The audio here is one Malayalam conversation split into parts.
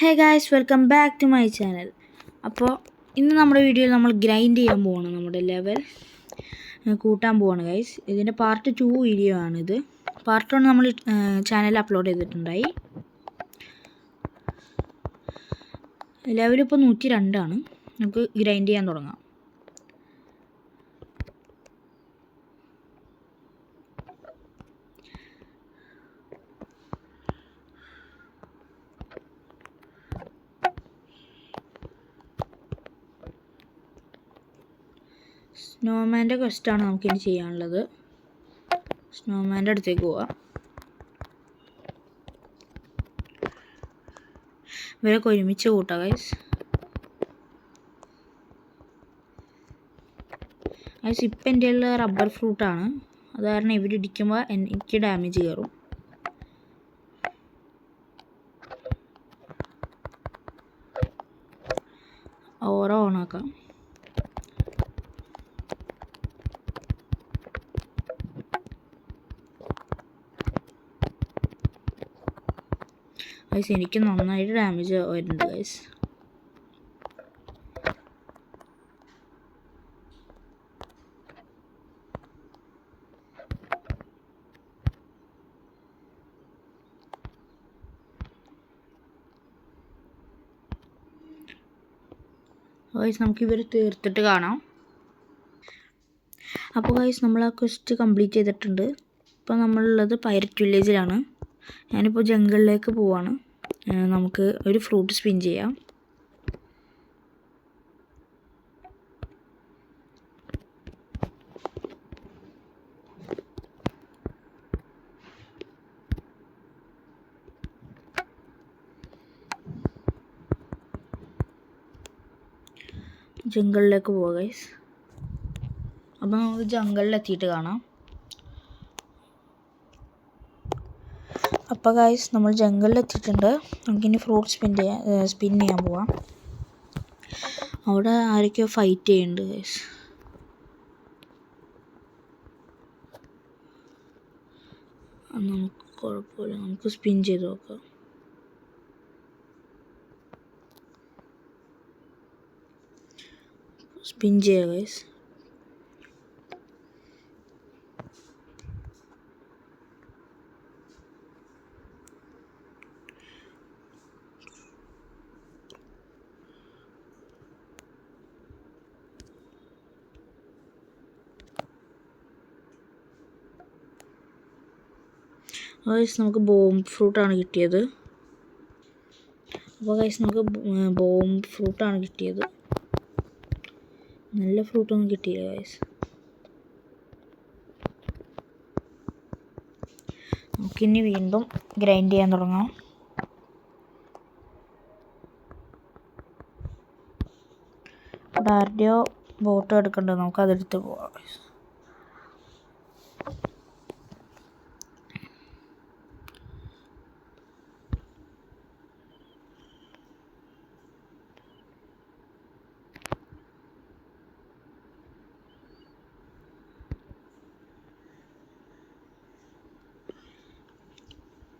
Hey guys, welcome back to my channel. അപ്പോൾ ഇന്ന് നമ്മുടെ വീഡിയോയിൽ നമ്മൾ ഗ്രൈൻഡ് ചെയ്യാൻ പോവാണ്. നമ്മുടെ ലെവൽ കൂട്ടാൻ പോവാണ് ഗൈസ്. ഇതിൻ്റെ പാർട്ട് 2 വീഡിയോ ആണിത്. പാർട്ട് 1 നമ്മൾ ചാനലിൽ അപ്ലോഡ് ചെയ്തിട്ടുണ്ടായി. ലെവലിപ്പോൾ 102 ആണ്. നമുക്ക് ഗ്രൈൻഡ് ചെയ്യാൻ തുടങ്ങാം. സ്നോമാൻ്റെ ക്വസ്റ്റാണ് നമുക്കിനി ചെയ്യാനുള്ളത്. സ്നോമാൻ്റെ അടുത്തേക്ക് പോവാം. ഇവരൊക്കെ ഒരുമിച്ച് കൂട്ടാം ഗൈസ്. ഇപ്പം എൻ്റെ ഉള്ള റബ്ബർ ഫ്രൂട്ടാണ്. അത് കാരണം ഇവരിടിക്കുമ്പോൾ എനിക്ക് ഡാമേജ് കയറും. ഓറ ഓണാക്കാം. ഗൈസ്, എനിക്ക് നന്നായിട്ട് ഡാമേജ് വരുന്നുണ്ട് ഗൈസ്. ഗൈസ്, നമുക്കിവർ തീർത്തിട്ട് കാണാം. അപ്പോൾ ഗൈസ്, നമ്മൾ ആ ക്വസ്റ്റ് കംപ്ലീറ്റ് ചെയ്തിട്ടുണ്ട്. ഇപ്പോൾ നമ്മളുള്ളത് പൈററ്റ് വില്ലേജിലാണ്. ഞാനിപ്പോൾ ജംഗിളിലേക്ക് പോവാണ്. നമുക്ക് ഒരു ഫ്രൂട്ട് സ്പിൻ ചെയ്യാം. ജംഗിളിലേക്ക് പോവാം ഗൈസ്. അപ്പോൾ നമുക്ക് ജംഗിളിലെത്തിയിട്ട് കാണാം. അപ്പോൾ ഗൈസ്, നമ്മൾ ജംഗിളിലെത്തിയിട്ടുണ്ട്. നമുക്കിനി ഫ്രൂട്ട് സ്പിൻ ചെയ്യാൻ പോവാം. അവിടെ ആരൊക്കെയോ ഫൈറ്റ് ചെയ്യുന്നുണ്ട് ഗൈസ്. നമുക്ക് കുഴപ്പമില്ല, നമുക്ക് സ്പിൻ ചെയ്ത് നോക്കാം. സ്പിൻ ചെയ്യുക ഗൈസ്. ഗൈസ്, നമുക്ക് ബോം ഫ്രൂട്ടാണ് കിട്ടിയത്. അപ്പോൾ ഗൈസ്, നമുക്ക് ബോം ഫ്രൂട്ടാണ് കിട്ടിയത്. നല്ല ഫ്രൂട്ടൊന്നും കിട്ടിയില്ല ഗൈസ്. നമുക്കിനി വീണ്ടും ഗ്രൈൻഡ് ചെയ്യാൻ തുടങ്ങാം. ഇവിടെ ആരുടെയോ ബോട്ട് എടുക്കേണ്ടത്, നമുക്ക് അതെടുത്ത് പോവാം ഗൈസ്.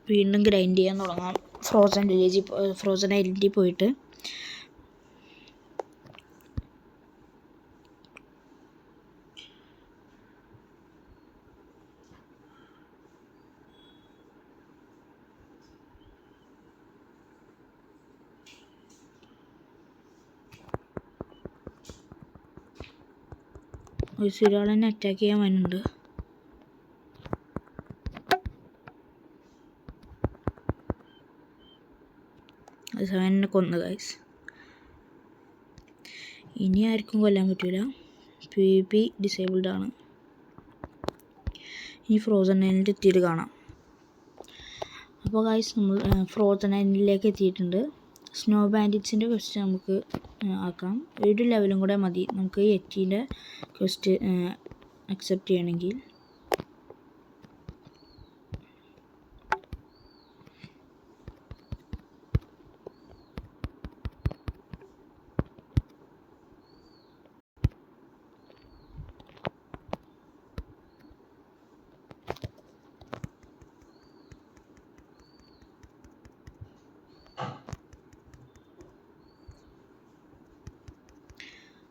വീണ്ടും ഗ്രൈൻഡ് ചെയ്യാൻ തുടങ്ങാം. ഫ്രോസൺ ഐലൻഡിൽ പോയിട്ട് ഒരാളെന്നെ അറ്റാക്ക് ചെയ്യാൻ വരുന്നുണ്ട്. അവനെ കൊന്നു ഗൈസ്. ഇനി ആർക്കും കൊല്ലാൻ പറ്റൂല. PvP ഡിസേബിൾഡ് ആണ്. ഇനി ഫ്രോസൺ ഐലൻഡ് എത്തിയിട്ട് കാണാം. അപ്പോൾ ഗൈസ്, നമ്മൾ ഫ്രോസൺ ഐലൻഡിലേക്ക് എത്തിയിട്ടുണ്ട്. സ്നോ ബാൻഡിറ്റ്സിൻ്റെ ക്വസ്റ്റ് നമുക്ക് ആക്കാം. ഒരു ലെവലും കൂടെ മതി നമുക്ക് യെറ്റീൻ്റെ ക്വസ്റ്റ് അക്സെപ്റ്റ് ചെയ്യണമെങ്കിൽ.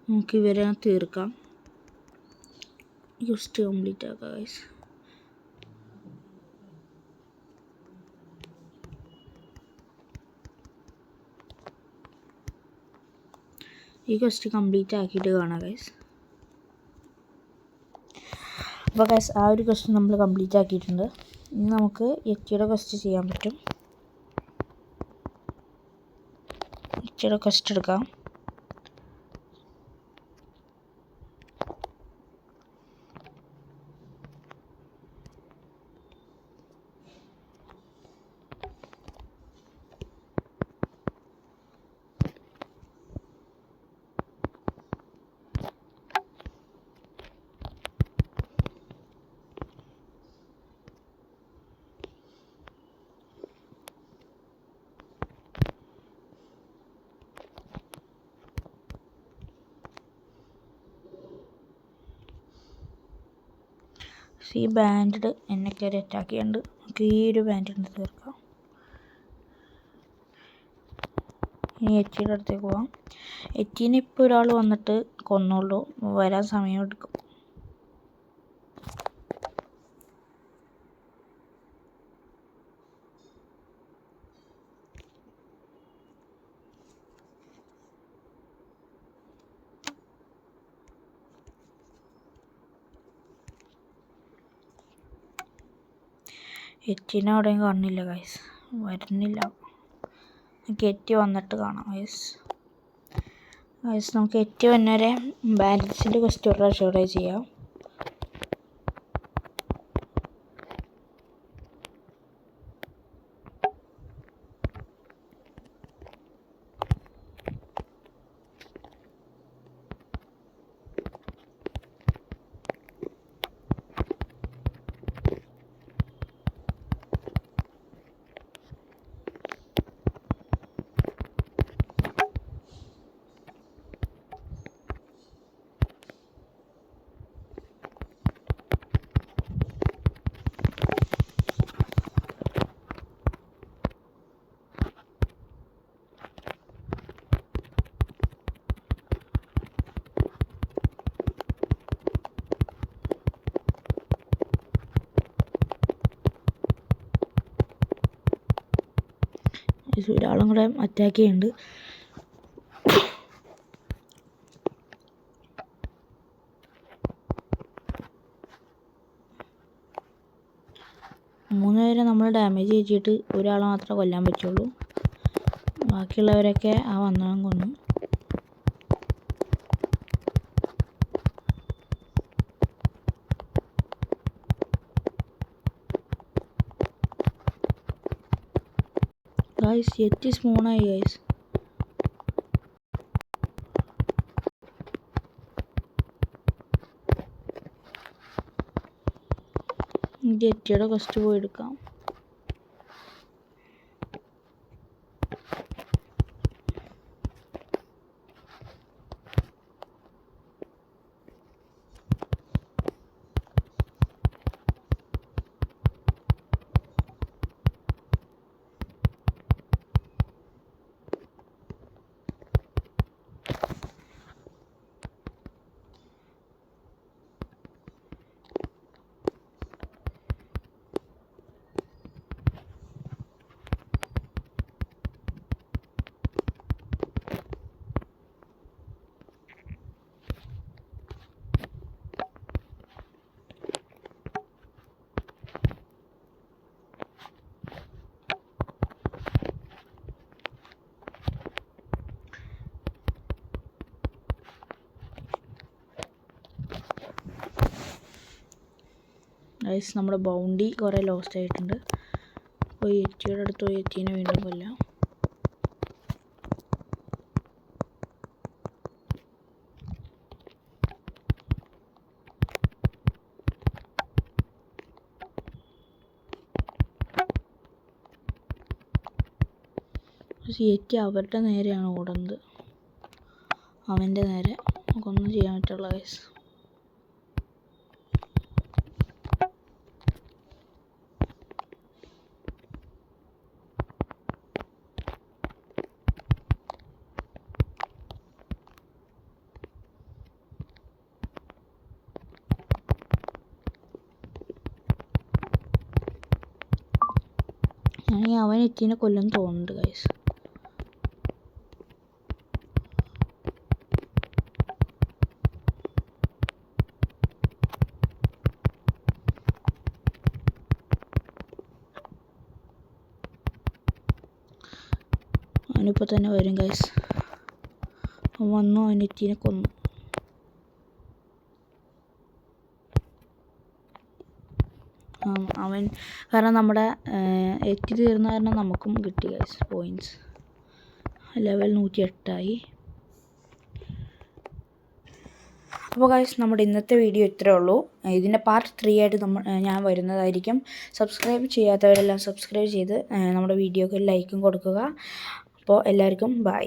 നമുക്ക് ഇവരെ തീർക്കാം. ജസ്റ്റ് കംപ്ലീറ്റ് ആക്കാം ഗൈസ്. ഈ ക്വസ്റ്റ് കംപ്ലീറ്റ് ആക്കിയിട്ട് കാണാം ഗൈസ്. അപ്പോൾ ഗൈസ് ആ ഒരു ക്വസ്റ്റ് നമ്മൾ കംപ്ലീറ്റ് ആക്കിയിട്ടുണ്ട്. ഇനി നമുക്ക് യെറ്റിയുടെ ക്വസ്റ്റ് ചെയ്യാൻ പറ്റും. യെറ്റിയുടെ ക്വസ്റ്റ് എടുക്കാം. ഈ ബാൻഡ് എന്നെ കയറി അറ്റാക്ക് ചെയ്യാണ്ട് നമുക്ക് ഈ ഒരു ബാൻഡിന് തീർക്കാം. ഇനി എറ്റിയുടെ അടുത്തേക്ക് പോവാം. എറ്റീനെ ഇപ്പോൾ ഒരാൾ വന്നിട്ട് കൊന്നോളൂ, വരാൻ സമയമെടുക്കും. എറ്റിനെ അവിടെയും കാണുന്നില്ല ഗൈസ്, വരുന്നില്ല. നമുക്ക് എറ്റി വന്നിട്ട് കാണാം ഗൈസ്. നമുക്ക് എറ്റി വന്നവരെ ബാൻഡേജിൻ്റെ ക്വസ്റ്റ് ഒരു പ്രാവശ്യം ഇവിടെ ചെയ്യാം. ഒരാളും കൂടെ അറ്റാക്ക് ചെയ്യുന്നുണ്ട്. മൂന്ന് പേരെ നമ്മൾ ഡാമേജ് ചെയ്യിച്ചിട്ട് ഒരാളെ മാത്രമേ കൊല്ലാൻ പറ്റുള്ളൂ. ബാക്കിയുള്ളവരൊക്കെ ആ വന്നവൻ കൊന്നു. ഗൈസ് എത്തി സ്മോണായി ഗൈസ്. എറ്റിയുടെ ക്വസ്റ്റ് പോയി എടുക്കാം. ഗൈസ് നമ്മുടെ ബൗണ്ടി കുറേ ലോസ്റ്റ് ആയിട്ടുണ്ട്. അപ്പോൾ എറ്റിയുടെ അടുത്ത് പോയി എറ്റീനെ വീണ്ടും കൊല്ലാം. പക്ഷേ എറ്റി അവരുടെ നേരെയാണ് ഓടുന്നത്, അവൻ്റെ നേരെ. നമുക്കൊന്നും ചെയ്യാൻ പറ്റുള്ള ഗൈസ്. എത്തിനെ കൊല്ലും തോന്നുന്നുണ്ട് ഗൈസ്. അവനിപ്പോൾ തന്നെ വരും ഗൈസ്. അവൻ വന്നു, അവൻ എത്തിനെ കൊന്നു. അവൻ കാരണം നമ്മുടെ എത്തി തീർന്ന കാരണം നമുക്കും കിട്ടി ഗൈസ് പോയിൻറ്റ്സ്. ലെവൽ 108 അപ്പോൾ ഗൈസ് നമ്മുടെ ഇന്നത്തെ വീഡിയോ ഇത്രയേ ഉള്ളൂ. ഇതിൻ്റെ പാർട്ട് 3 ആയിട്ട് ഞാൻ വരുന്നതായിരിക്കും. സബ്സ്ക്രൈബ് ചെയ്യാത്തവരെല്ലാം സബ്സ്ക്രൈബ് ചെയ്ത് നമ്മുടെ വീഡിയോക്ക് ലൈക്കും കൊടുക്കുക. അപ്പോൾ എല്ലാവർക്കും ബൈ.